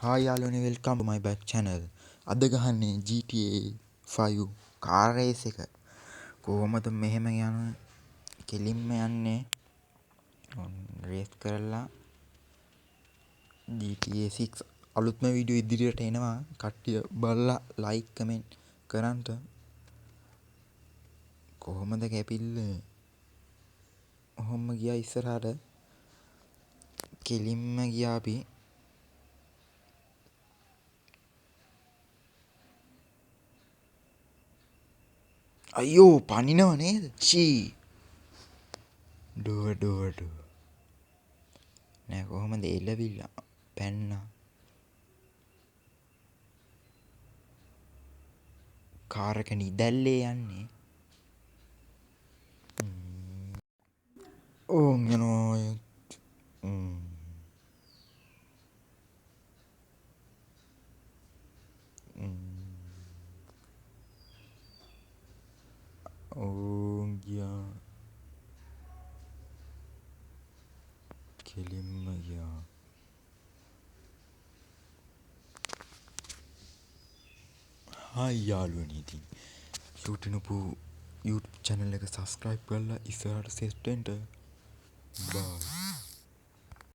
Hi යාළුවනේ welcome to my back channel. අද ගහන්නේ GTA 5 car race එක. කොහොමද මෙහෙම යන කෙලින්ම යන්නේ රේස් කරලා GTA 6 අලුත්ම වීඩියෝ ඉදිරියට එනවා. කට්ටිය බලලා like comment කරන්ට. කොහොමද කැපිල්ල ඔහොම ගියා ඉස්සරහට කෙලින්ම ගියා අපි. අයියෝ පනිනව නේද? ෂී ඩුව නෑ කොහොමද එළවිලා පැන්නා. කාර් එක නිදැල්ලේ යන්නේ. ඕන් යනවා. ඕන් ගියා කෙලින්ම ගියා. හායි යාළුවනේ ඉතින් YouTube channel එක subscribe කරලා ඉස්සරහට set වෙන්න. බයි.